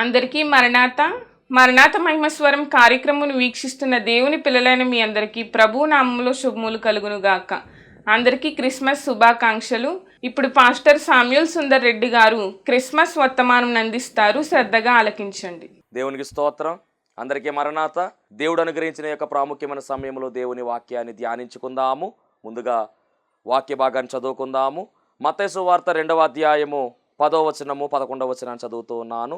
అందరికీ మరణాత మరణాత మహిమస్వరం కార్యక్రమం వీక్షిస్తున్న దేవుని పిల్లలైన మీ అందరికీ ప్రభు నామములో శుభములు కలుగును గాక. అందరికీ క్రిస్మస్ శుభాకాంక్షలు. ఇప్పుడు పాస్టర్ సామ్యూల్ సుందర్ రెడ్డి గారు క్రిస్మస్ వర్తమానం అందిస్తారు. శ్రద్ధగా ఆలకించండి. దేవునికి స్తోత్రం. అందరికీ మరణాత. దేవుడు అనుగ్రహించిన యొక్క ప్రాముఖ్యమైన సమయంలో దేవుని వాక్యాన్ని ధ్యానించుకుందాము. ముందుగా వాక్య భాగాన్ని చదువుకుందాము. మత్తయి సువార్త 2వ అధ్యాయము 10వ వచనము 11వ వచనాన్ని చదువుతూ ఉన్నాను.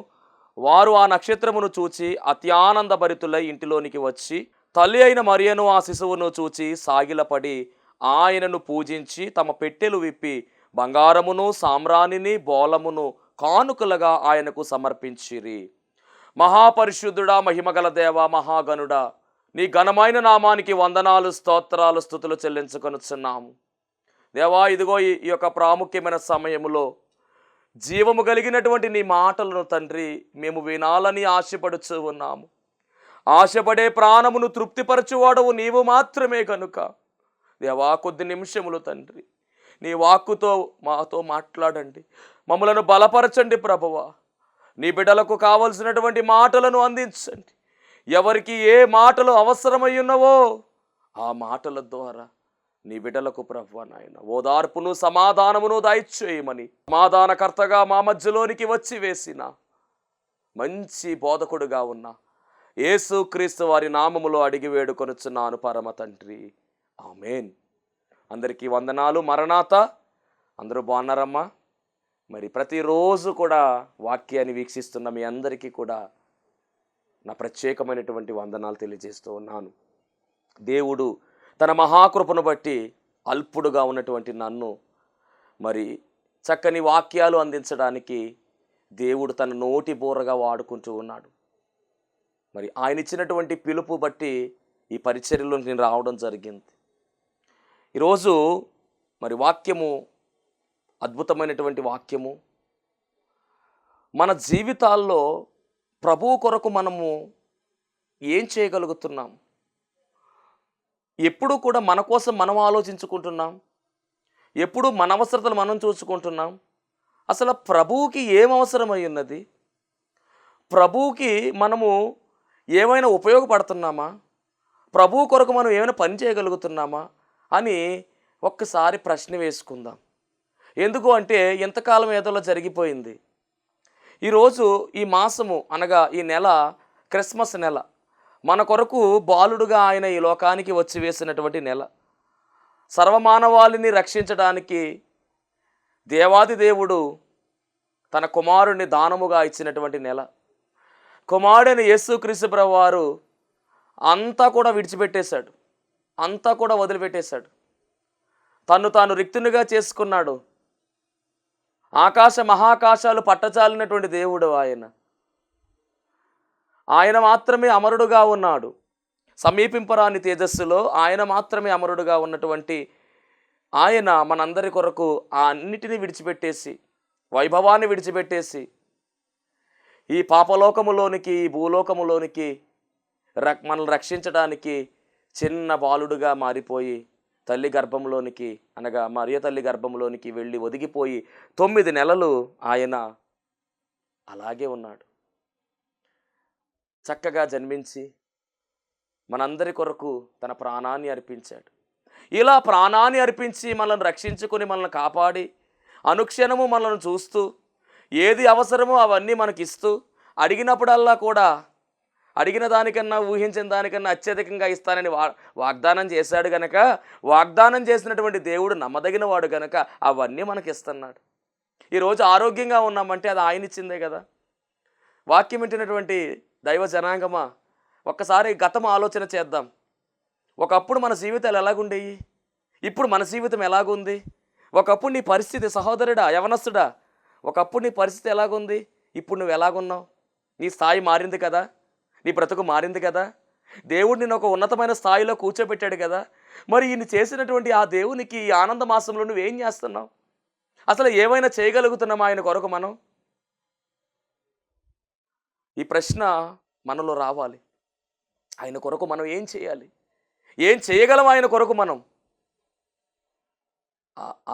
వారు ఆ నక్షత్రమును చూచి అత్యానంద భరితులై ఇంటిలోనికి వచ్చి తల్లి అయిన మరియను ఆ శిశువును చూచి సాగిలపడి ఆయనను పూజించి తమ పెట్టెలు విప్పి బంగారమును సామ్రాణిని బోలమును కానుకలుగా ఆయనకు సమర్పించిరి. మహాపరిశుద్ధుడా, మహిమగల దేవ, మహాగణుడా, నీ ఘనమైన నామానికి వందనాలు, స్తోత్రాలు, స్తుతులు చెల్లించుకొనుచున్నాము. దేవా, ఇదిగో ఈ యొక్క ప్రాముఖ్యమైన సమయంలో జీవము కలిగినటువంటి నీ మాటలను తండ్రి మేము వినాలని ఆశపడుచు ఉన్నాము. ఆశపడే ప్రాణమును తృప్తిపరచువాడవు నీవు మాత్రమే కనుక దేవా, కొద్ది నిమిషములు తండ్రి నీ వాక్కుతో మాతో మాట్లాడండి, మమ్మలను బలపరచండి ప్రభువా. నీ బిడ్డలకు కావలసినటువంటి మాటలను అందించండి. ఎవరికి ఏ మాటలు అవసరమై ఉన్నవో ఆ మాటల ద్వారా నీ బిడ్డలకు ప్రభువా నాయన ఓదార్పును సమాధానమును దయచేయమని సమాధానకర్తగా మా మధ్యలోనికి వచ్చి వేసిన మంచి బోధకుడుగా ఉన్న యేసు క్రీస్తు వారి నామములో అడిగి వేడుకొనుచున్నాను పరమ తండ్రి, ఆమేన్. అందరికీ వందనాలు. మరణాత. అందరూ బాగున్నారమ్మా? మరి ప్రతిరోజు కూడా వాక్యాన్ని వీక్షిస్తున్న మీ అందరికీ కూడా నా ప్రత్యేకమైనటువంటి వందనాలు తెలియజేస్తూ ఉన్నాను. దేవుడు తన మహాకృపను బట్టి అల్పుడుగా ఉన్నటువంటి నన్ను మరి చక్కని వాక్యాలు అందించడానికి దేవుడు తన నోటి బోరగా వాడుకుంటూ ఉన్నాడు. మరి ఆయన ఇచ్చినటువంటి పిలుపు బట్టి ఈ పరిచర్యలో నేను రావడం జరిగింది. ఈరోజు మరి వాక్యము అద్భుతమైనటువంటి వాక్యము. మన జీవితాల్లో ప్రభువు కొరకు మనము ఏం చేయగలుగుతున్నాం? ఎప్పుడు కూడా మన కోసం మనం ఆలోచించుకుంటున్నాం, ఎప్పుడు మన అవసరతలు మనం చూసుకుంటున్నాం. అసలు ప్రభువుకి ఏం అవసరమై ఉన్నది? ప్రభువుకి మనము ఏమైనా ఉపయోగపడుతున్నామా? ప్రభువు కొరకు మనం ఏమైనా పని చేయగలుగుతున్నామా అని ఒక్కసారి ప్రశ్న వేసుకుందాం. ఎందుకు అంటే ఎంతకాలం ఏదోలా జరిగిపోయింది. ఈరోజు ఈ మాసము అనగా ఈ నెల క్రిస్మస్ నెల. మన కొరకు బాలుడుగా ఆయన ఈ లోకానికి వచ్చి వేసినటువంటి నెల. సర్వమానవాళిని రక్షించడానికి దేవాది దేవుడు తన కుమారుణ్ణి దానముగా ఇచ్చినటువంటి నెల. కుమారుడైన యేసుక్రీస్తు ప్రభువారు అంతా కూడా విడిచిపెట్టేశాడు, అంతా కూడా వదిలిపెట్టేశాడు. తన్ను తాను రిక్తునిగా చేసుకున్నాడు. ఆకాశ మహాకాశాలు పట్టచాలినటువంటి దేవుడు ఆయన. ఆయన మాత్రమే అమరుడుగా ఉన్నాడు. సమీపింపరాని తేజస్సులో ఆయన మాత్రమే అమరుడుగా ఉన్నటువంటి ఆయన మనందరి కొరకు ఆ అన్నిటినీ విడిచిపెట్టేసి, వైభవాన్ని విడిచిపెట్టేసి ఈ పాపలోకములోనికి, ఈ భూలోకములోనికి మనల్ని రక్షించడానికి చిన్న బాలుడుగా మారిపోయి తల్లి గర్భంలోనికి అనగా మరియ తల్లి గర్భంలోనికి వెళ్ళి ఒదిగిపోయి 9 నెలలు ఆయన అలాగే ఉన్నాడు. చక్కగా జన్మించి మనందరి కొరకు తన ప్రాణాన్ని అర్పించాడు. ఇలా ప్రాణాన్ని అర్పించి మనల్ని రక్షించుకొని మనల్ని కాపాడి అనుక్షణము మనల్ని చూస్తూ ఏది అవసరమో అవన్నీ మనకిస్తూ అడిగినప్పుడల్లా కూడా అడిగిన దానికన్నా ఊహించిన దానికన్నా అత్యధికంగా ఇస్తానని వాగ్దానం చేశాడు గనక, వాగ్దానం చేసినటువంటి దేవుడు నమ్మదగిన వాడు గనక అవన్నీ మనకి ఇస్తున్నాడు. ఈరోజు ఆరోగ్యంగా ఉన్నామంటే అది ఆయన ఇచ్చిందే కదా. వాక్యం వింటున్నటువంటి దైవ జనాంగమా, ఒక్కసారి గతం ఆలోచన చేద్దాం. ఒకప్పుడు మన జీవితాలు ఎలాగుండేవి, ఇప్పుడు మన జీవితం ఎలాగుంది? ఒకప్పుడు నీ పరిస్థితి, సహోదరుడా, యవనస్తుడా, ఒకప్పుడు నీ పరిస్థితి ఎలాగుంది, ఇప్పుడు నువ్వు ఎలాగున్నావు? నీ స్థాయి మారింది కదా, నీ బ్రతుకు మారింది కదా. దేవుడు నిన్ను ఒక ఉన్నతమైన స్థాయిలో కూర్చోబెట్టాడు కదా. మరి ఈయన చేసినటువంటి ఆ దేవునికి ఈ ఆనంద మాసంలో నువ్వేం చేస్తున్నావు? అసలు ఏమైనా చేయగలుగుతున్నామా ఆయన కొరకు మనం? ఈ ప్రశ్న మనలో రావాలి. ఆయన కొరకు మనం ఏం చేయాలి? ఏం చేయగలం ఆయన కొరకు మనం?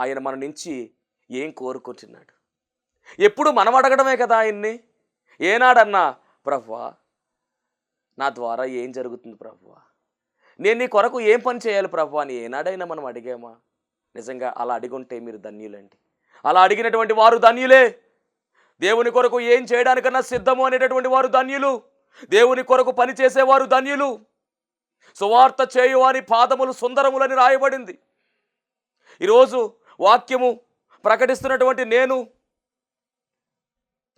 ఆయన మన నుంచి ఏం కోరుకుంటున్నాడు? ఎప్పుడు మనం అడగడమే కదా ఆయన్ని. ఏనాడన్నా ప్రభువా నా ద్వారా ఏం జరుగుతుంది ప్రభువా, నేను నీ కొరకు ఏం పని చేయాలి ప్రభువా అని ఏనాడైనా మనం అడిగామా? నిజంగా అలా అడిగుంటే మీరు ధన్యులండి. అలా అడిగినటువంటి వారు ధన్యులే. దేవుని కొరకు ఏం చేయడానికన్నా సిద్ధము అనేటటువంటి వారు ధన్యులు. దేవుని కొరకు పని చేసేవారు ధన్యులు. సువార్త చేయువాని పాదములు సుందరములని రాయబడింది. ఈరోజు వాక్యము ప్రకటిస్తున్నటువంటి నేను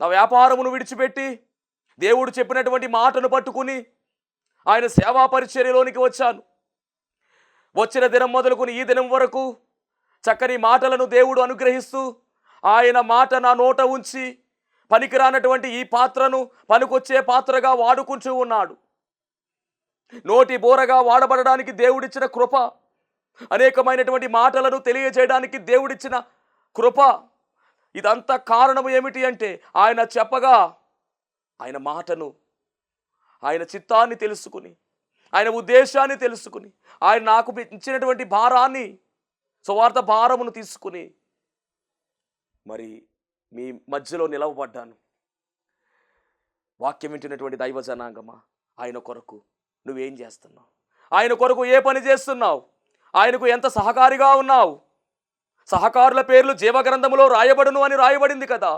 నా వ్యాపారమును విడిచిపెట్టి దేవుడు చెప్పినటువంటి మాటను పట్టుకుని ఆయన సేవా పరిచర్యలోనికి వచ్చాను. వచ్చిన దినం మొదలుకొని ఈ దినం వరకు చక్కని మాటలను దేవుడు అనుగ్రహిస్తూ ఆయన మాట నా నోట ఉంచి పనికిరానటువంటి ఈ పాత్రను పనికొచ్చే పాత్రగా వాడుకుంటూ ఉన్నాడు. నోటి బోరగా వాడబడడానికి దేవుడిచ్చిన కృప, అనేకమైనటువంటి మాటలను తెలియజేయడానికి దేవుడిచ్చిన కృప, ఇదంతా కారణం ఏమిటి అంటే ఆయన చెప్పగా ఆయన మాటను, ఆయన చిత్తాన్ని తెలుసుకుని, ఆయన ఉద్దేశాన్ని తెలుసుకుని, ఆయన నాకు ఇచ్చినటువంటి భారాన్ని, సువార్త భారమును తీసుకుని మరి మీ మధ్యలో నిలవబడ్డాను. వాక్యం వింటున్నటువంటి దైవ జనాంగమా, ఆయన కొరకు నువ్వేం చేస్తున్నావు? ఆయన కొరకు ఏ పని చేస్తున్నావు? ఆయనకు ఎంత సహకారిగా ఉన్నావు? సహకారుల పేర్లు జీవగ్రంథములో రాయబడును అని రాయబడింది కదా.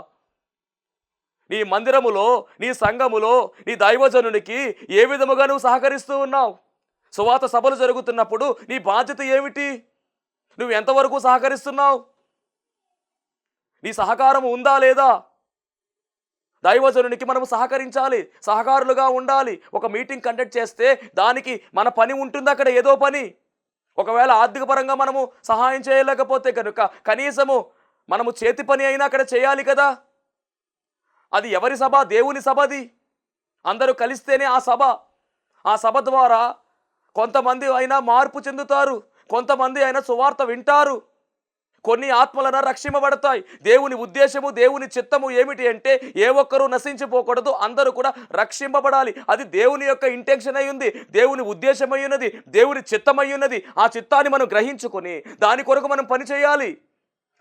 నీ మందిరములో, నీ సంఘములో, నీ దైవజనునికి ఏ విధముగా నువ్వు సహకరిస్తూ ఉన్నావు? సువార్త సభలు జరుగుతున్నప్పుడు నీ బాధ్యత ఏమిటి? నువ్వు ఎంతవరకు సహకరిస్తున్నావు? నీ సహకారం ఉందా లేదా? దైవజనునికి మనము సహకరించాలి, సహకారులుగా ఉండాలి. ఒక మీటింగ్ కండక్ట్ చేస్తే దానికి మన పని ఉంటుంది, అక్కడ ఏదో పని. ఒకవేళ ఆర్థిక పరంగా మనము సహాయం చేయలేకపోతే కనుక కనీసము మనము చేతి పని అయినా అక్కడ చేయాలి కదా. అది ఎవరి సభ? దేవుని సభది. అందరూ కలిస్తేనే ఆ సభ. ఆ సభ ద్వారా కొంతమంది అయినా మార్పు చెందుతారు, కొంతమంది అయినా సువార్త వింటారు, కొన్ని ఆత్మలను రక్షింపబడతాయి. దేవుని ఉద్దేశము, దేవుని చిత్తము ఏమిటి అంటే ఏ ఒక్కరూ నశించిపోకూడదు, అందరూ కూడా రక్షింపబడాలి. అది దేవుని యొక్క ఇంటెన్షన్ అయి ఉంది, దేవుని ఉద్దేశమై ఉన్నది, దేవుని చిత్తమై ఉన్నది. ఆ చిత్తాన్ని మనం గ్రహించుకొని దాని కొరకు మనం పని చేయాలి.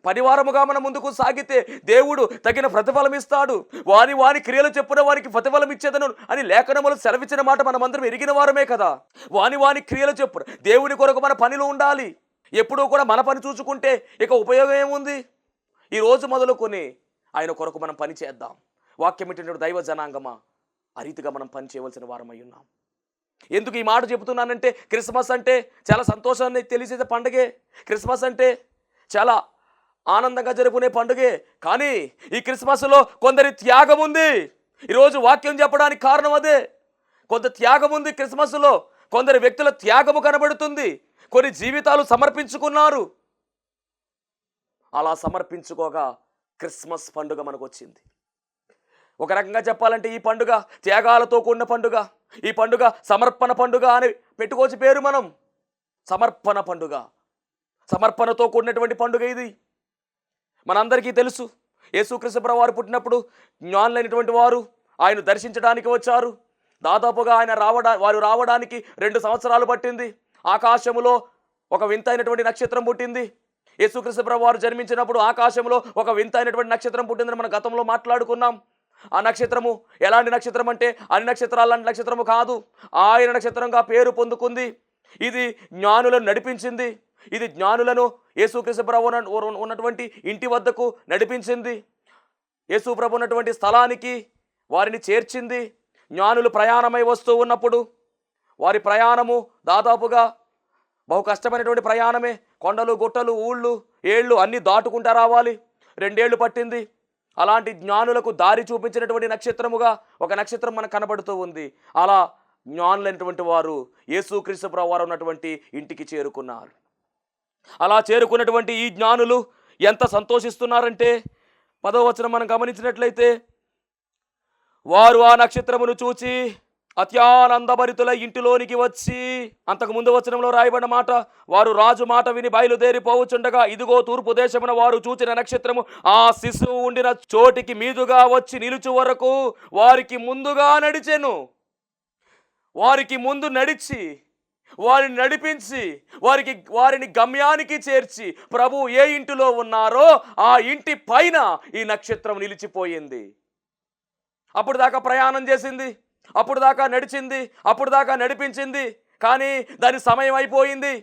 పరివారముగా మనం ముందుకు సాగితే దేవుడు తగిన ప్రతిఫలం ఇస్తాడు. వాని క్రియలు చెప్పున వారికి ప్రతిఫలం ఇచ్చేదను అని లేఖనములు సెలవిచ్చిన మాట మనమందరం ఎరిగిన వారమే కదా. వాని క్రియలు చెప్పున దేవుని కొరకు మన పనిలో ఉండాలి. ఎప్పుడూ కూడా మన పని చూసుకుంటే ఇక ఉపయోగం ఏముంది? ఈరోజు మొదలుకొని ఆయన కొరకు మనం పని చేద్దాం. వాక్యం ఏంటంటే దైవ జనాంగమా, ఆ రీతిగా మనం పని చేయవలసిన వారమై ఉన్నాం. ఎందుకు ఈ మాట చెబుతున్నానంటే క్రిస్మస్ అంటే చాలా సంతోషాన్ని తెలియజేసే పండుగే. క్రిస్మస్ అంటే చాలా ఆనందంగా జరుపుకునే పండుగే. కానీ ఈ క్రిస్మస్లో కొందరి త్యాగం ఉంది. ఈరోజు వాక్యం చెప్పడానికి కారణం అదే. కొంత త్యాగం ఉంది క్రిస్మస్లో. కొందరి వ్యక్తుల త్యాగము కనబడుతుంది. కొన్ని జీవితాలు సమర్పించుకున్నారు. అలా సమర్పించుకోగా క్రిస్మస్ పండుగ మనకు వచ్చింది. ఒక రకంగా చెప్పాలంటే ఈ పండుగ త్యాగాలతో కూడిన పండుగ. ఈ పండుగ సమర్పణ పండుగ అని పెట్టుకోవచ్చు పేరు మనం. సమర్పణ పండుగ, సమర్పణతో కూడినటువంటి పండుగ ఇది. మనందరికీ తెలుసు, యేసుక్రీస్తు ప్రభువు వారు పుట్టినప్పుడు జ్ఞానులైనటువంటి వారు ఆయన దర్శించడానికి వచ్చారు. దాదాపుగా వారు రావడానికి 2 సంవత్సరాలు పట్టింది. ఆకాశములో ఒక వింతైనటువంటి నక్షత్రం పుట్టింది. యేసుక్రీస్తు ప్రభువు వారు జన్మించినప్పుడు ఆకాశంలో ఒక వింతైనటువంటి నక్షత్రం పుట్టిందని మనం గతంలో మాట్లాడుకున్నాం. ఆ నక్షత్రము ఎలాంటి నక్షత్రం అంటే అన్ని నక్షత్రాలు లాంటి నక్షత్రము కాదు. ఆయన నక్షత్రంగా పేరు పొందుకుంది. ఇది జ్ఞానులను నడిపించింది. ఇది జ్ఞానులను యేసుక్రీస్తు ప్రభువు ఉన్నటువంటి ఇంటి వద్దకు నడిపించింది. యేసు ప్రభు ఉన్నటువంటి స్థలానికి వారిని చేర్చింది. జ్ఞానులు ప్రయాణమై వస్తూ ఉన్నప్పుడు వారి ప్రయాణము దాదాపుగా బహు కష్టమైనటువంటి ప్రయాణమే. కొండలు, గుట్టలు, ఊళ్ళు, ఏళ్ళు అన్నీ దాటుకుంటూ రావాలి. 2 ఏళ్ళు పట్టింది. అలాంటి జ్ఞానులకు దారి చూపించినటువంటి నక్షత్రముగా ఒక నక్షత్రం మనకు కనబడుతూ ఉంది. అలా జ్ఞానులైనటువంటి వారు యేసుక్రీస్తు ప్రభువు వారు ఉన్నటువంటి ఇంటికి చేరుకున్నారు. అలా చేరుకున్నటువంటి ఈ జ్ఞానులు ఎంత సంతోషిస్తున్నారంటే 10వ వచనం మనం గమనించినట్లయితే, వారు ఆ నక్షత్రమును చూచి అత్యానందభరితుల ఇంటిలోనికి వచ్చి, అంతకు ముందు వచనంలో రాయబడిన మాట, వారు రాజు మాట విని బయలుదేరిపోవచ్చుండగా ఇదిగో తూర్పు దేశమున వారు చూచిన నక్షత్రము ఆ శిశువు ఉండిన చోటికి మీదుగా వచ్చి నిలుచు వరకు వారికి ముందుగా నడిచెను. వారికి ముందు నడిచి వారిని నడిపించి వారిని గమ్యానికి చేర్చి ప్రభు ఏ ఇంటిలో ఉన్నారో ఆ ఇంటి పైన ఈ నక్షత్రం నిలిచిపోయింది. అప్పుడు దాకా ప్రయాణం చేసింది, అప్పుడు దాకా నడిచింది, అప్పుడు దాకా నడిపించింది. కానీ దాని సమయం అయిపోయింది.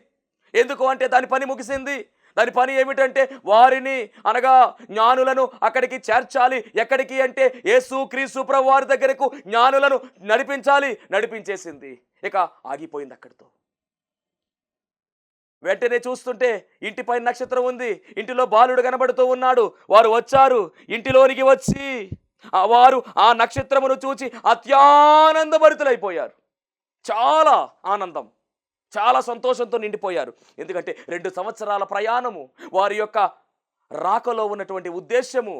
ఎందుకు అంటే దాని పని ముగిసింది. దాని పని ఏమిటంటే వారిని అనగా జ్ఞానులను అక్కడికి చేర్చాలి. ఎక్కడికి అంటే యేసు క్రీస్తు ప్రభు వారి దగ్గరకు జ్ఞానులను నడిపించాలి. నడిపించేసింది. ఇక ఆగిపోయింది అక్కడితో. వెంటనే చూస్తుంటే ఇంటిపై నక్షత్రం ఉంది, ఇంటిలో బాలుడు కనబడుతూ ఉన్నాడు. వారు వచ్చారు. ఇంటిలోనికి వచ్చి వారు ఆ నక్షత్రమును చూచి అత్యానందభరితులైపోయారు. చాలా ఆనందం, చాలా సంతోషంతో నిండిపోయారు. ఎందుకంటే 2 సంవత్సరాల ప్రయాణము, వారి యొక్క రాకలో ఉన్నటువంటి ఉద్దేశము,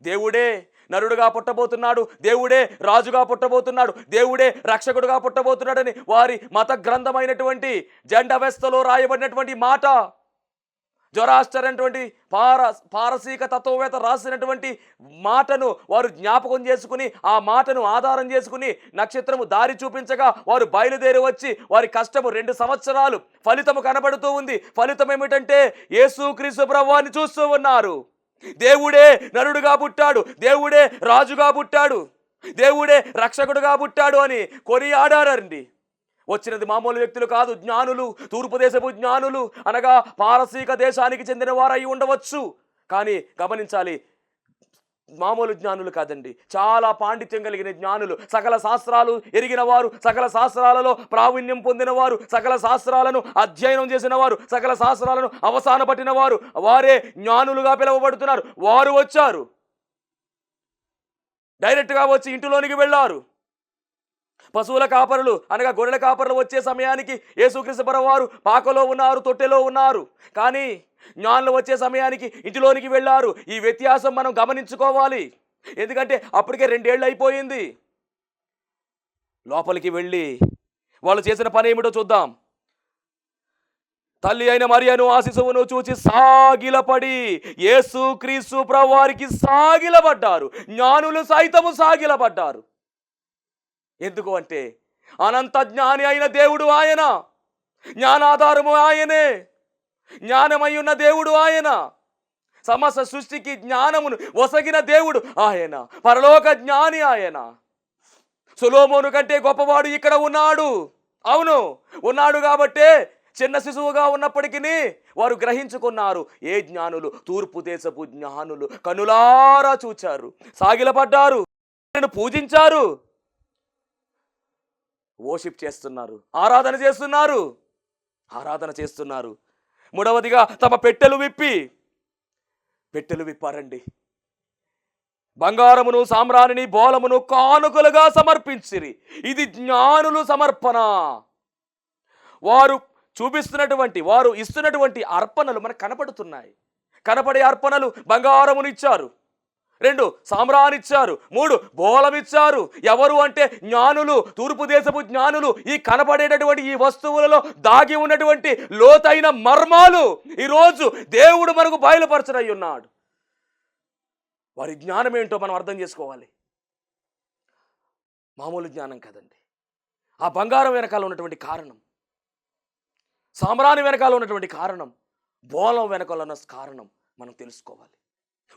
దేవుడే నరుడుగా పుట్టబోతున్నాడు, దేవుడే రాజుగా పుట్టబోతున్నాడు, దేవుడే రక్షకుడుగా పుట్టబోతున్నాడని వారి మత గ్రంథమైనటువంటి జెండవెస్తలో రాయబడినటువంటి మాట, జొరాస్టర్ అనేటువంటి పారసీక తత్వవేత్త రాసినటువంటి మాటను వారు జ్ఞాపకం చేసుకుని, ఆ మాటను ఆధారం చేసుకుని నక్షత్రము దారి చూపించగా వారు బయలుదేరి వచ్చి వారి కష్టము 2 సంవత్సరాలు ఫలితము కనబడుతూ ఉంది. ఫలితం ఏమిటంటే యేసుక్రీస్తు ప్రభువుని చూస్తూ ఉన్నారు. దేవుడే నరుడుగా పుట్టాడు, దేవుడే రాజుగా పుట్టాడు, దేవుడే రక్షకుడుగా పుట్టాడు అని కొనియాడారండి. వచ్చినది మామూలు వ్యక్తులు కాదు, జ్ఞానులు, తూర్పు దేశపు జ్ఞానులు, అనగా పారసీక దేశానికి చెందిన వారై ఉండవచ్చు. కానీ గమనించాలి, మామూలు జ్ఞానులు కాదండి, చాలా పాండిత్యం కలిగిన జ్ఞానులు, సకల శాస్త్రాలు ఎరిగిన వారు, సకల శాస్త్రాలలో ప్రావీణ్యం పొందిన వారు, సకల శాస్త్రాలను అధ్యయనం చేసిన వారు, సకల శాస్త్రాలను అవసాన పట్టిన వారు, వారే జ్ఞానులుగా పిలువబడుతున్నారు. వారు వచ్చారు, డైరెక్ట్గా వచ్చి ఇంటిలోనికి వెళ్ళారు. పశువుల కాపరులు అనగా గొర్రెల కాపరులు వచ్చే సమయానికి యేసుక్రీస్తు ప్రభువారు పాకలో ఉన్నారు, తొట్టెలో ఉన్నారు. కానీ జ్ఞానులు వచ్చే సమయానికి ఇంటిలోనికి వెళ్ళారు. ఈ వ్యత్యాసం మనం గమనించుకోవాలి. ఎందుకంటే అప్పటికే 2 ఏళ్ళు అయిపోయింది. లోపలికి వెళ్ళి వాళ్ళు చేసిన పని ఏమిటో చూద్దాం. తల్లి అయిన మరియను ఆ శిశువును చూచి సాగిలపడి యేసుక్రీస్తు ప్రభువారికి సాగిలపడ్డారు. జ్ఞానులు సైతము సాగిలపడ్డారు. ఎందుకు అంటే అనంత జ్ఞాని అయిన దేవుడు ఆయన, జ్ఞానాధారము ఆయనే, జ్ఞానమై ఉన్న దేవుడు ఆయన, సమస్త సృష్టికి జ్ఞానమును వసగిన దేవుడు ఆయన, పరలోక జ్ఞాని ఆయన. సొలొమోను కంటే గొప్పవాడు ఇక్కడ ఉన్నాడు. అవును, ఉన్నాడు కాబట్టే చిన్న శిశువుగా ఉన్నప్పటికీ వారు గ్రహించుకున్నారు. ఏ జ్ఞానులు? తూర్పు దేశపు జ్ఞానులు కనులారా చూచారు, సాగిలపడ్డారు, పూజించారు, వర్షిప్ చేస్తున్నారు, ఆరాధన చేస్తున్నారు. మూడవదిగా తమ పెట్టెలు విప్పారండి. బంగారమును, సామ్రాణిని, బోలమును కానుకలుగా సమర్పించిరి. ఇది జ్ఞానులు సమర్పణ. వారు ఇస్తున్నటువంటి అర్పణలు మనకు కనపడుతున్నాయి. కనపడే అర్పణలు బంగారమును ఇచ్చారు, 2 సామ్రానిచ్చారు, 3 బోలమిచ్చారు. ఎవరు అంటే జ్ఞానులు, తూర్పు దేశపు జ్ఞానులు. ఈ కనపడేటటువంటి ఈ వస్తువులలో దాగి ఉన్నటువంటి లోతైన మర్మాలు ఈరోజు దేవుడు మనకు బయలుపరచనై ఉన్నాడు. వారి జ్ఞానం ఏంటో మనం అర్థం చేసుకోవాలి. మామూలు జ్ఞానం కాదండి. ఆ బంగారం వెనకాల ఉన్నటువంటి కారణం, సామ్రాణి వెనకాల ఉన్నటువంటి కారణం, బోలం వెనకాల ఉన్న కారణం మనం తెలుసుకోవాలి.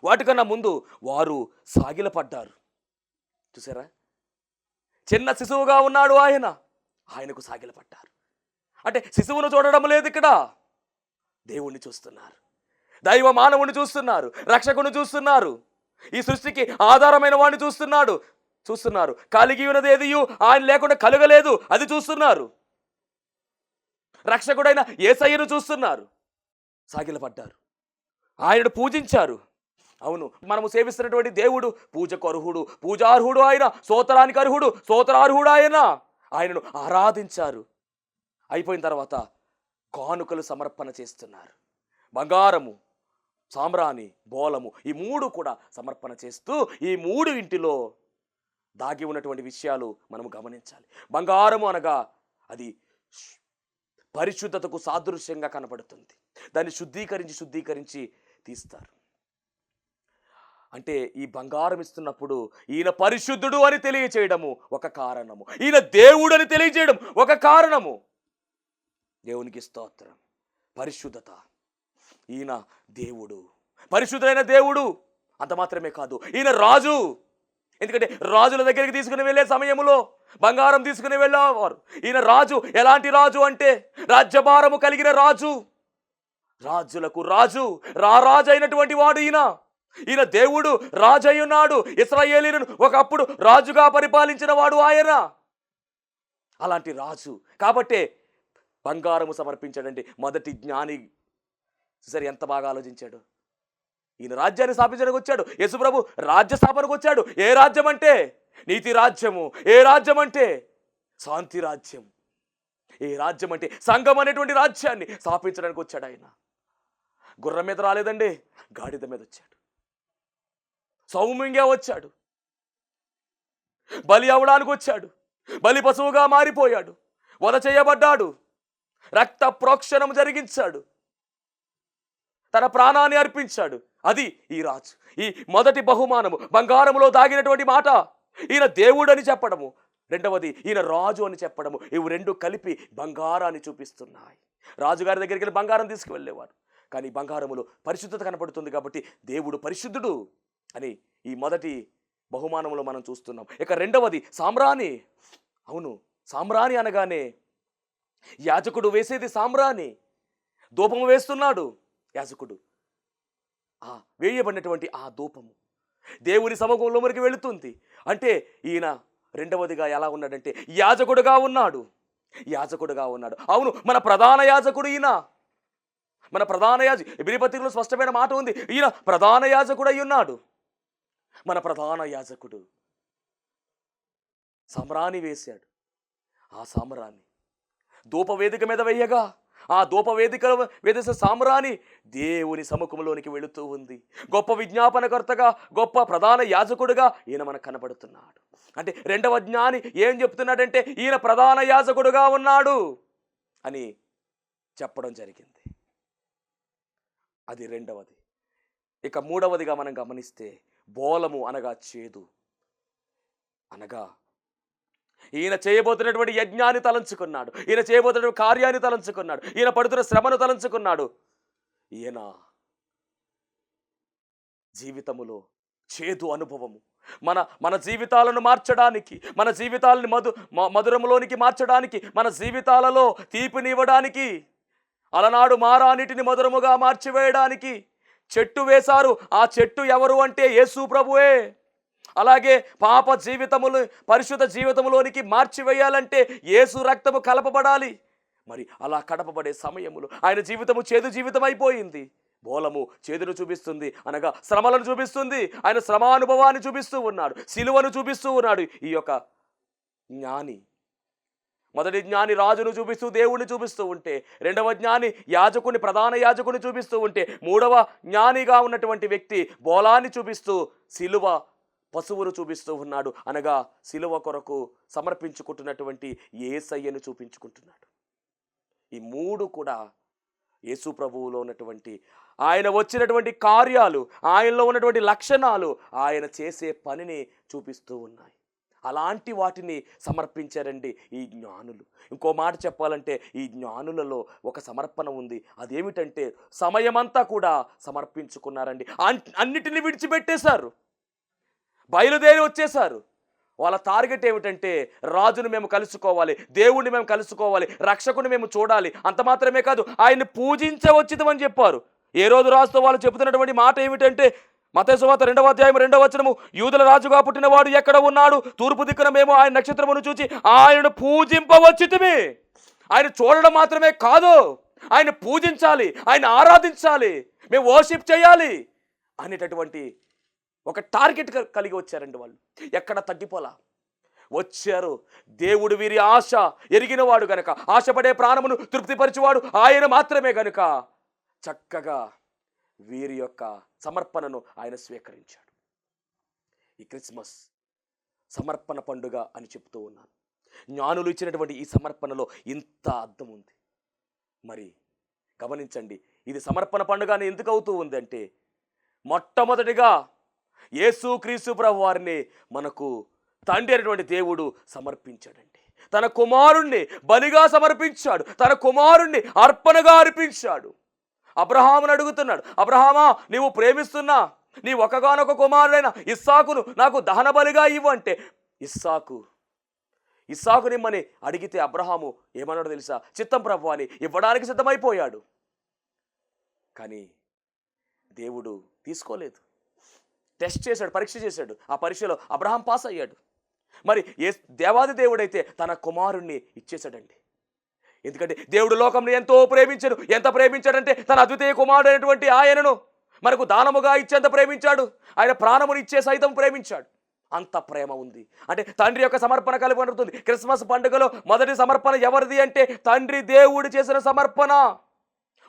వాటికన్నా ముందు వారు సాగిలపడ్డారు. చూసారా, చిన్న శిశువుగా ఉన్నాడు ఆయనకు సాగిలపడ్డారు. అంటే శిశువును చూడడం లేదు ఇక్కడ, దేవుణ్ణి చూస్తున్నారు, దైవ మానవుని చూస్తున్నారు, రక్షకుని చూస్తున్నారు, ఈ సృష్టికి ఆధారమైన వాడిని చూస్తున్నారు. కలిగి ఉన్నది ఏదియు ఆయన లేకుండా కలగలేదు, అది చూస్తున్నారు. రక్షకుడైన యేసయ్యను చూస్తున్నారు, సాగిలపడ్డారు, ఆయనను పూజించారు. అవును, మనము సేవిస్తున్నటువంటి దేవుడు పూజకు అర్హుడు, పూజార్హుడు ఆయన, స్తోత్రానికి అర్హుడు, స్తోత్రార్హుడు ఆయనను ఆరాధించారు. అయిపోయిన తర్వాత కానుకలు సమర్పణ చేస్తున్నారు. బంగారము, సామ్రాణి, బోలము, ఈ 3 కూడా సమర్పణ చేస్తూ ఈ 3 ఇంటిలో దాగి ఉన్నటువంటి విషయాలు మనము గమనించాలి. బంగారము అనగా అది పరిశుద్ధతకు సాదృశ్యంగా కనబడుతుంది. దాన్ని శుద్ధీకరించి తీస్తారు. అంటే ఈ బంగారం ఇస్తున్నప్పుడు ఈయన పరిశుద్ధుడు అని తెలియచేయడము ఒక కారణము, ఈయన దేవుడు అని తెలియజేయడం ఒక కారణము. దేవునికి స్తోత్రం. పరిశుద్ధత, ఈయన దేవుడు, పరిశుద్ధుడైన దేవుడు. అంత మాత్రమే కాదు, ఈయన రాజు, ఎందుకంటే రాజుల దగ్గరికి తీసుకుని వెళ్ళే సమయంలో బంగారం తీసుకుని వెళ్ళేవారు. ఈయన రాజు. ఎలాంటి రాజు అంటే రాజ్యభారము కలిగిన రాజు, రాజులకు రాజు, రారాజు అయినటువంటి వాడు ఈయన దేవుడు రాజు అయి ఉన్నాడు. ఇశ్రాయేలీయులను ఒకప్పుడు రాజుగా పరిపాలించిన వాడు ఆయన. అలాంటి రాజు కాబట్టే బంగారము సమర్పించాడండి. మొదటి జ్ఞాని సరే ఎంత బాగా ఆలోచించాడు. ఈయన రాజ్యాన్ని స్థాపించడానికి వచ్చాడు. యేసుప్రభు రాజ్య స్థాపనకు వచ్చాడు. ఏ రాజ్యం అంటే నీతి రాజ్యము, ఏ రాజ్యం అంటే శాంతి రాజ్యం, ఏ రాజ్యం అంటే సంఘం అనేటువంటి రాజ్యాన్ని స్థాపించడానికి వచ్చాడు ఆయన. గుర్రం మీద రాలేదండి, గాడిద మీద వచ్చాడు. సౌమ్యంగా వచ్చాడు. బలి అవడానికి వచ్చాడు. బలి పశువుగా మారిపోయాడు. వధ చేయబడ్డాడు. రక్త ప్రోక్షణం జరిగించాడు. తన ప్రాణాన్ని అర్పించాడు. అది ఈ రాజు. ఈ మొదటి బహుమానము బంగారములో దాగినటువంటి మాట. ఈయన దేవుడు అని చెప్పడము, రెండవది ఈయన రాజు అని చెప్పడము, ఇవి రెండు కలిపి బంగారాన్ని చూపిస్తున్నాయి. రాజుగారి దగ్గరికి వెళ్ళి బంగారం తీసుకువెళ్ళేవారు, కానీ బంగారములో పరిశుద్ధత కనపడుతుంది కాబట్టి దేవుడు పరిశుద్ధుడు అని ఈ మొదటి బహుమానములో మనం చూస్తున్నాం. ఇక రెండవది సామ్రాణి. అవును, సామ్రాణి అనగానే యాజకుడు వేసేది సామ్రాణి. ధూపము వేస్తున్నాడు యాజకుడు. వేయబడినటువంటి ఆ ధూపము దేవుని సముఖంలో మనకి వెళుతుంది. అంటే ఈయన రెండవదిగా ఎలా ఉన్నాడంటే యాజకుడుగా ఉన్నాడు. యాజకుడుగా ఉన్నాడు. అవును, మన ప్రధాన యాజకుడు ఈయన. మన ప్రధాన ఎబ్రీ పత్రికలో స్పష్టమైన మాట ఉంది. ఈయన ప్రధాన యాజకుడు అయి ఉన్నాడు. మన ప్రధాన యాజకుడు సామ్రాణి వేశాడు. ఆ సామ్రాణి ధూపవేదిక మీద వేయగా ఆ ధూపవేదిక వేదేసే సామ్రాణి దేవుని సముఖంలోనికి వెళుతూ ఉంది. గొప్ప విజ్ఞాపనకర్తగా, గొప్ప ప్రధాన యాజకుడుగా ఈయన మనకు కనబడుతున్నాడు. అంటే రెండవ జ్ఞాని ఏం చెప్తున్నాడంటే ఈయన ప్రధాన యాజకుడుగా ఉన్నాడు అని చెప్పడం జరిగింది. అది రెండవది. ఇక మూడవదిగా మనం గమనిస్తే బోలము అనగా చేదు. అనగా ఈయన చేయబోతున్నటువంటి యజ్ఞాన్ని తలంచుకున్నాడు. ఈయన చేయబోతున్నటువంటి కార్యాన్ని తలంచుకున్నాడు. ఈయన పడుతున్న శ్రమను తలంచుకున్నాడు. ఈయన జీవితములో చేదు అనుభవము మన జీవితాలను మార్చడానికి, మన జీవితాలను మధురములోనికి మార్చడానికి, మన జీవితాలలో తీపినివ్వడానికి, అలనాడు మారానిటిని మధురముగా మార్చివేయడానికి చెట్టు వేశారు. ఆ చెట్టు ఎవరు అంటే యేసు ప్రభువే. అలాగే పాప జీవితములు పరిశుద్ధ జీవితంలోనికి మార్చివేయాలంటే యేసు రక్తము కలపబడాలి. మరి అలా కడపబడే సమయములో ఆయన జీవితము చేదు జీవితం అయిపోయింది. బోలము చేదును చూపిస్తుంది, అనగా శ్రమలను చూపిస్తుంది. ఆయన శ్రమానుభవాన్ని చూపిస్తూ ఉన్నాడు, సిలువను చూపిస్తూ ఉన్నాడు. ఈ యొక్క జ్ఞాని, మొదటి జ్ఞాని రాజును చూపిస్తూ దేవుణ్ణి చూపిస్తూ ఉంటే, రెండవ జ్ఞాని యాజకుని ప్రధాన యాజకుని చూపిస్తూ ఉంటే, మూడవ జ్ఞానిగా ఉన్నటువంటి వ్యక్తి బోలాన్ని చూపిస్తూ సిలువ పశువును చూపిస్తూ ఉన్నాడు. అనగా సిలువ కొరకు సమర్పించుకుంటున్నటువంటి యేసయ్యను చూపించుకుంటున్నాడు. ఈ మూడు కూడా యేసు ప్రభువులో ఉన్నటువంటి ఆయన వచ్చినటువంటి కార్యాలు, ఆయనలో ఉన్నటువంటి లక్షణాలు, ఆయన చేసే పనిని చూపిస్తూ ఉన్నాయి. అలాంటి వాటిని సమర్పించారండి ఈ జ్ఞానులు. ఇంకో మాట చెప్పాలంటే ఈ జ్ఞానులలో ఒక సమర్పణ ఉంది. అదేమిటంటే సమయమంతా కూడా సమర్పించుకున్నారండి. అన్నిటిని విడిచిపెట్టేశారు, బయలుదేరి వచ్చేశారు. వాళ్ళ టార్గెట్ ఏమిటంటే రాజును మేము కలుసుకోవాలి, దేవుణ్ణి మేము కలుసుకోవాలి, రక్షకుని మేము చూడాలి. అంత మాత్రమే కాదు, ఆయన్ని పూజించవచ్చితమని చెప్పారు. ఏ రోజు రాజుతో వాళ్ళు చెబుతున్నటువంటి మాట ఏమిటంటే మత్తయి సువార్త 2వ అధ్యాయం 2వ వచనము, యూదుల రాజుగా పుట్టినవాడు ఎక్కడ ఉన్నాడు? తూర్పు దిక్కున మేము ఆయన నక్షత్రమును చూచి ఆయనను పూజింపవచ్చితిమి. ఆయన చూడడం మాత్రమే కాదు, ఆయన పూజించాలి, ఆయన ఆరాధించాలి, మేము వర్షిప్ చేయాలి అనేటటువంటి ఒక టార్గెట్ కలిగి వచ్చారండి వాళ్ళు. ఎక్కడ తగ్గిపోలా వచ్చారు. దేవుడు వీరి ఆశ ఎరిగినవాడు గనుక, ఆశపడే ప్రాణమును తృప్తిపరిచేవాడు ఆయన మాత్రమే గనుక చక్కగా వీరి యొక్క సమర్పణను ఆయన స్వీకరించాడు. ఈ క్రిస్మస్ సమర్పణ పండుగ అని చెప్తూ ఉన్నాను. జ్ఞానులు ఇచ్చినటువంటి ఈ సమర్పణలో ఇంత అర్థం ఉంది. మరి గమనించండి, ఇది సమర్పణ పండుగ అని ఎందుకు అవుతూ ఉంది అంటే, మొట్టమొదటిగా యేసుక్రీస్తు ప్రభు వారిని మనకు తండ్రి అయినటువంటి దేవుడు సమర్పించాడండి. తన కుమారుణ్ణి బలిగా సమర్పించాడు, తన కుమారుణ్ణి అర్పణగా అర్పించాడు. అబ్రహామును అడుగుతున్నాడు, అబ్రహామా, నీవు ప్రేమిస్తున్నా నీ ఒకగానొక కుమారుడైన ఇస్సాకును నాకు దహన బలిగా ఇవ్వు అంటే ఇస్సాకు నిమ్మని అడిగితే అబ్రహాము ఏమన్నాడో తెలుసా? చిత్తం ప్రభు అని ఇవ్వడానికి సిద్ధమైపోయాడు. కానీ దేవుడు తీసుకోలేదు. టెస్ట్ చేశాడు, పరీక్ష చేశాడు. ఆ పరీక్షలో అబ్రహాం పాస్ అయ్యాడు. మరి దేవాది దేవుడైతే తన కుమారుణ్ణి ఇచ్చేశాడండి. ఎందుకంటే దేవుడు లోకంని ఎంతో ప్రేమించాడు. ఎంత ప్రేమించాడంటే తన అద్వితీయ కుమారుడైనటువంటి ఆయనను మనకు దానముగా ఇచ్చేంత ప్రేమించాడు. ఆయన ప్రాణముని ఇచ్చే సైతం ప్రేమించాడు. అంత ప్రేమ ఉంది. అంటే తండ్రి యొక్క సమర్పణ కలుగుతుంది. క్రిస్మస్ పండుగలో మొదటి సమర్పణ ఎవరిది అంటే తండ్రి దేవుడు చేసిన సమర్పణ.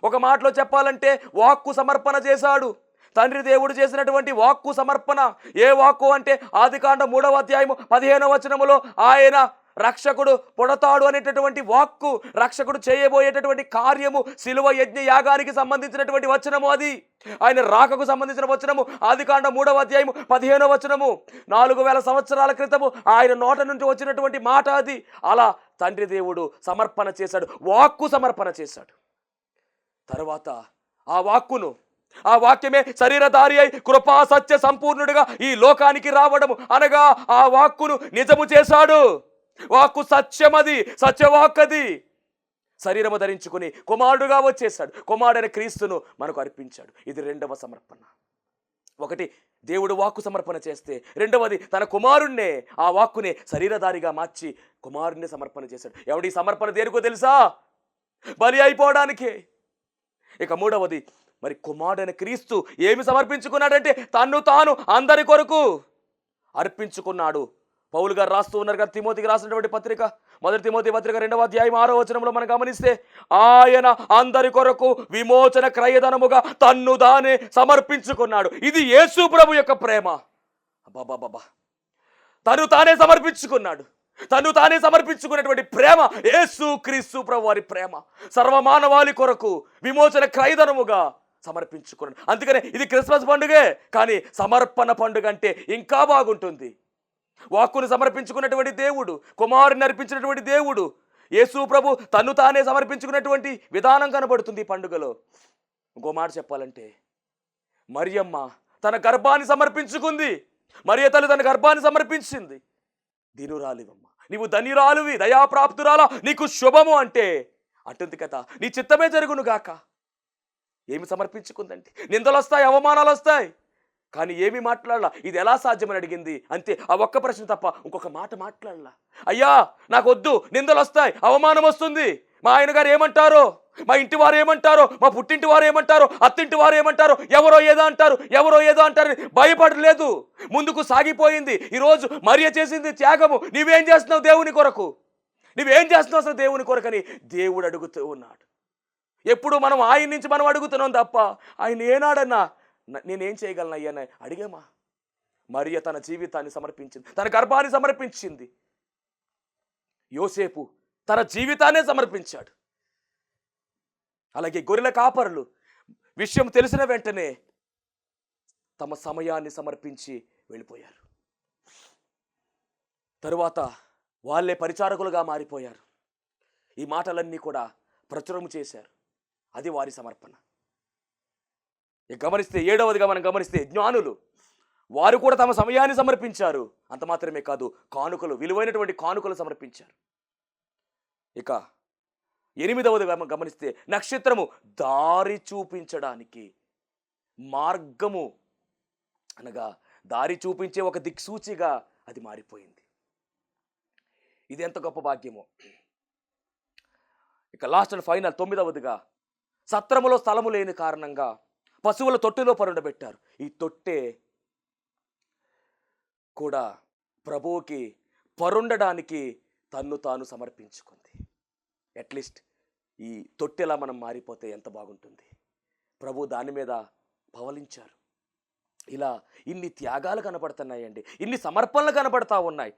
ఒక మాటలో చెప్పాలంటే వాక్కు సమర్పణ చేశాడు. తండ్రి దేవుడు చేసినటువంటి వాక్కు సమర్పణ. ఏ వాక్కు అంటే ఆదికాండం 3వ అధ్యాయము 15వ వచనములో ఆయన రక్షకుడు పుడతాడు అనేటటువంటి వాక్కు, రక్షకుడు చేయబోయేటటువంటి కార్యము, శిలువ యజ్ఞ యాగానికి సంబంధించినటువంటి వచనము అది. ఆయన రాకకు సంబంధించిన వచనము ఆదికాండం 3వ అధ్యాయము 15వ వచనము. 4000 సంవత్సరాల క్రితము ఆయన నోట నుంచి వచ్చినటువంటి మాట అది. అలా తండ్రి దేవుడు సమర్పణ చేశాడు, వాక్కు సమర్పణ చేశాడు. తర్వాత ఆ వాక్యమే శరీరధారి అయి కృపా సత్య సంపూర్ణుడిగా ఈ లోకానికి రావడము అనగా ఆ వాక్కును నిజము చేశాడు. వాక్కు సత్యమది, సత్యవాక్కది. శరీరము ధరించుకుని కుమారుడుగా వచ్చేశాడు. కుమారుడైన క్రీస్తును మనకు అర్పించాడు. ఇది రెండవ సమర్పణ. ఒకటి దేవుడు వాక్కు సమర్పణ చేస్తే, రెండవది తన కుమారుణ్ణే ఆ వాక్కునే శరీరధారిగా మార్చి కుమారుణ్ణి సమర్పణ చేశాడు. ఎవడి సమర్పణ దేనికో తెలుసా? బలి అయిపోవడానికే. ఇక మూడవది మరి కుమారుడైన క్రీస్తు ఏమి సమర్పించుకున్నాడంటే తన్ను తాను అందరి కొరకు అర్పించుకున్నాడు. పౌలు గారు రాస్తూ ఉన్నారు కదా తిమోతికి రాసినటువంటి పత్రిక, మొదటి తిమోతి పత్రిక 2వ అధ్యాయం 6వ వచనంలో మనం గమనిస్తే ఆయన అందరి కొరకు విమోచన క్రయధనముగా తన్ను తానే సమర్పించుకున్నాడు. ఇది యేసు ప్రభు యొక్క ప్రేమ. బాబా తను తానే సమర్పించుకున్నాడు. తను తానే సమర్పించుకున్నటువంటి ప్రేమ యేసు క్రీస్తు ప్రభు వారి ప్రేమ. సర్వమానవాళి కొరకు విమోచన క్రయధనముగా సమర్పించుకున్నాడు. అందుకనే ఇది క్రిస్మస్ పండుగే, కానీ సమర్పణ పండుగ అంటే ఇంకా బాగుంటుంది. వాక్కును సమర్పించుకున్నటువంటి దేవుడు, కుమారుని అర్పించినటువంటి దేవుడు యేసు ప్రభు తను తానే సమర్పించుకున్నటువంటి విధానం కనబడుతుంది ఈ పండుగలో. ఇంకో మాట చెప్పాలంటే మరియమ్మ తన గర్భాన్ని సమర్పించుకుంది. మరియ తల్లి తన గర్భాన్ని సమర్పించింది. దినురాలివమ్మ, నీవు ధన్యురాలువి, దయాప్రాప్తురాలా, నీకు శుభము అంటే అంటుంది కదా, నీ చిత్తమే జరుగును గాక. ఏమి సమర్పించుకుందంటే నిందలు వస్తాయి, అవమానాలు వస్తాయి, కానీ ఏమి మాట్లాడాల? ఇది ఎలా సాధ్యమని అడిగింది అంతే. ఆ ఒక్క ప్రశ్న తప్ప ఇంకొక మాట మాట్లాడాల. అయ్యా నాకు వద్దు, నిందలు వస్తాయి, అవమానం వస్తుంది, మా ఆయన గారు ఏమంటారో, మా ఇంటి వారు ఏమంటారో, మా పుట్టింటి వారు ఏమంటారో, అత్తింటి వారు ఏమంటారో, ఎవరో ఏదో అంటారు భయపడలేదు, ముందుకు సాగిపోయింది. ఈరోజు మరియ చేసింది త్యాగము. నీవేం చేస్తున్నావు దేవుని కొరకు? నువ్వేం చేస్తున్నావు అసలు దేవుని కొరకని దేవుడు అడుగుతూ ఉన్నాడు. ఎప్పుడు మనం ఆయన నుంచి మనం అడుగుతున్నాం తప్ప ఆయన ఏనాడన్నా నేనేం చేయగలను అయ్యా అడిగామా? మరియ తన జీవితాన్ని సమర్పించింది, తన గర్భాన్ని సమర్పించింది. యోసేపు తన జీవితాన్నే సమర్పించాడు. అలాగే గొర్రెల కాపరులు విషయం తెలిసిన వెంటనే తమ సమయాన్ని సమర్పించి వెళ్ళిపోయారు. తరువాత వాళ్ళే పరిచారకులుగా మారిపోయారు. ఈ మాటలన్నీ కూడా ప్రచురము చేశారు. అది వారి సమర్పణ. గమనిస్తే 7వదిగా మనం గమనిస్తే జ్ఞానులు వారు కూడా తమ సమయాన్ని సమర్పించారు. అంత మాత్రమే కాదు, కానుకలు, విలువైనటువంటి కానుకలు సమర్పించారు. ఇక 8వదిగా గమనిస్తే నక్షత్రము దారి చూపించడానికి, మార్గము అనగా దారి చూపించే ఒక దిక్సూచిగా అది మారిపోయింది. ఇది ఎంత గొప్ప భాగ్యమో. ఇక లాస్ట్ అండ్ ఫైనల్ 9వదిగా సత్రములో స్థలము లేని కారణంగా పశువుల తొట్టిలో పరుండబెట్టారు. ఈ తొట్టె కూడా ప్రభువుకి పరుండడానికి తన్ను తాను సమర్పించుకుంది. అట్లీస్ట్ ఈ తొట్టెలా మనం మారిపోతే ఎంత బాగుంటుంది. ప్రభు దాని మీద పవలించారు. ఇలా ఇన్ని త్యాగాలు కనబడుతున్నాయండి, ఇన్ని సమర్పణలు కనబడతా ఉన్నాయి.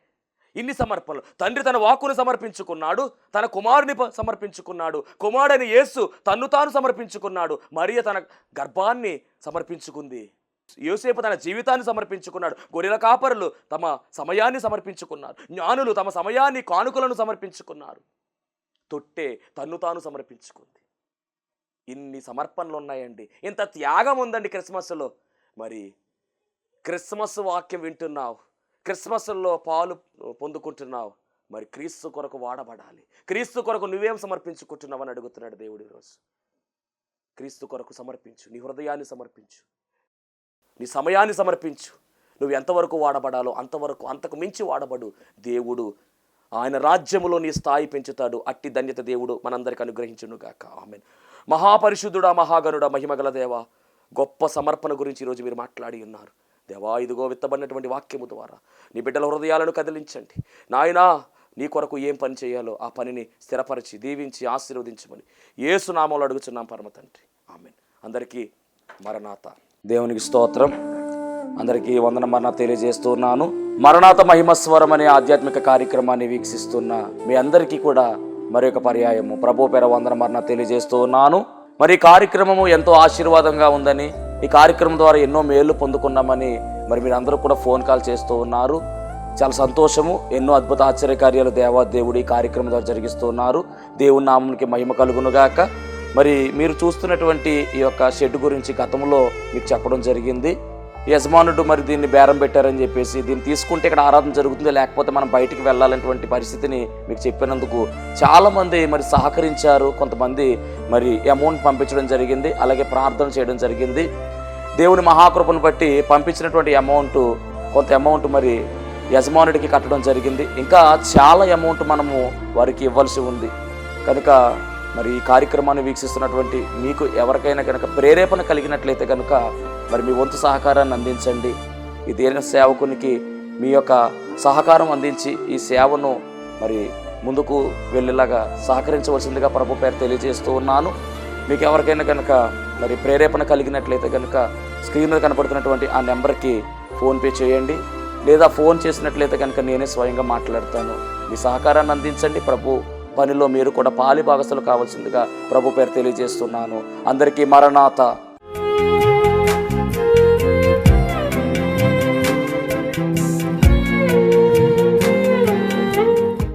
ఇన్ని సమర్పణలు. తండ్రి తన వాక్కును సమర్పించుకున్నాడు, తన కుమారుని సమర్పించుకున్నాడు, కుమారుడైన యేసు తన్ను తాను సమర్పించుకున్నాడు, మరియ తన గర్భాన్ని సమర్పించుకుంది, యోసేపు తన జీవితాన్ని సమర్పించుకున్నాడు, గొర్రెల కాపరులు తమ సమయాన్ని సమర్పించుకున్నారు, జ్ఞానులు తమ సమయాన్ని కానుకలను సమర్పించుకున్నారు, తొట్టె తన్ను తాను సమర్పించుకుంది. ఇన్ని సమర్పణలు ఉన్నాయండి, ఇంత త్యాగం ఉందండి క్రిస్మస్లో. మరి క్రిస్మస్ వాక్యం వింటున్నావు, క్రిస్మస్లో పాలు పొందుకుంటున్నావు, మరి క్రీస్తు కొరకు వాడబడాలి. క్రీస్తు కొరకు నువ్వేం సమర్పించుకుంటున్నావు అని అడుగుతున్నాడు దేవుడు ఈరోజు. క్రీస్తు కొరకు సమర్పించు, నీ హృదయాన్ని సమర్పించు, నీ సమయాన్ని సమర్పించు. నువ్వు ఎంతవరకు వాడబడాలో అంతవరకు, అంతకు మించి వాడబడు. దేవుడు ఆయన రాజ్యములో నీ స్థాయి పెంచుతాడు. అట్టి ధన్యత దేవుడు మనందరికి అనుగ్రహించును గాక. ఆమేన్. మహాపరిశుద్ధుడా, మహాగణుడా, మహిమగల దేవా, గొప్ప సమర్పణ గురించి ఈరోజు మీరు మాట్లాడి ఉన్నారు. దేవా, ఇదిగో విత్తబడినటువంటి వాక్యము ద్వారా నీ బిడ్డల హృదయాలను కదిలించండి. నాయనా, నీ కొరకు ఏం పని చేయాలో ఆ పనిని స్థిరపరిచి దీవించి ఆశీర్వదించమని యేసు నామములో అడుగుచున్నాం పరమ తండ్రి. ఆమేన్. అందరికీ మరణాత. దేవునికి స్తోత్రం. అందరికీ వందన మరణాత తెలియజేస్తున్నాను. మరణాత మహిమస్వరం అనే ఆధ్యాత్మిక కార్యక్రమాన్ని వీక్షిస్తున్న మీ అందరికీ కూడా మరొక పర్యాయము ప్రభు పేర వందన మరణాత తెలియజేస్తూ ఉన్నాను. మరి ఈ కార్యక్రమము ఎంతో ఆశీర్వాదంగా ఉందని, ఈ కార్యక్రమం ద్వారా ఎన్నో మేళ్లు పొందుకున్నామని మరి మీరు అందరూ కూడా ఫోన్ కాల్ చేస్తూ ఉన్నారు. చాలా సంతోషము. ఎన్నో అద్భుత ఆశ్చర్యకార్యాలు దేవుడు ఈ కార్యక్రమం ద్వారా జరిగిస్తూ ఉన్నారు. దేవుని నామమునికి మహిమ కలుగునుగాక. మరి మీరు చూస్తున్నటువంటి ఈ యొక్క షెడ్ గురించి గతంలో మీకు చెప్పడం జరిగింది. యజమానుడు మరి దీన్ని బేరం పెట్టారని చెప్పేసి, దీన్ని తీసుకుంటే ఇక్కడ ఆరాధన జరుగుతుంది, లేకపోతే మనం బయటికి వెళ్ళాలనేటువంటి పరిస్థితిని మీకు చెప్పినందుకు చాలామంది మరి సహకరించారు. కొంతమంది మరి అమౌంట్ పంపించడం జరిగింది, అలాగే ప్రార్థన చేయడం జరిగింది. దేవుని మహాకృపను బట్టి పంపించినటువంటి కొంత అమౌంట్ మరి యజమానుడికి కట్టడం జరిగింది. ఇంకా చాలా అమౌంట్ మనము వారికి ఇవ్వాల్సి ఉంది. కనుక మరి ఈ కార్యక్రమాన్ని వీక్షిస్తున్నటువంటి మీకు ఎవరికైనా కనుక ప్రేరేపణ కలిగినట్లయితే కనుక మరి మీ వంతు సహకారాన్ని అందించండి. ఈ దేన సేవకునికి మీ యొక్క సహకారం అందించి ఈ సేవను మరి ముందుకు వెళ్ళేలాగా సహకరించవలసిందిగా ప్రభు పేరు తెలియజేస్తూ ఉన్నాను. మీకు ఎవరికైనా కనుక మరి ప్రేరేపణ కలిగినట్లయితే కనుక స్క్రీన్ మీద కనపడుతున్నటువంటి ఆ నెంబర్కి ఫోన్పే చేయండి, లేదా ఫోన్ చేసినట్లయితే కనుక నేనే స్వయంగా మాట్లాడతాను. మీ సహకారాన్ని అందించండి. ప్రభు పనిలో మీరు కూడా పాలి భాగస్తులు కావాల్సిందిగా ప్రభు పేరు తెలియజేస్తున్నాను. అందరికీ మరణాత.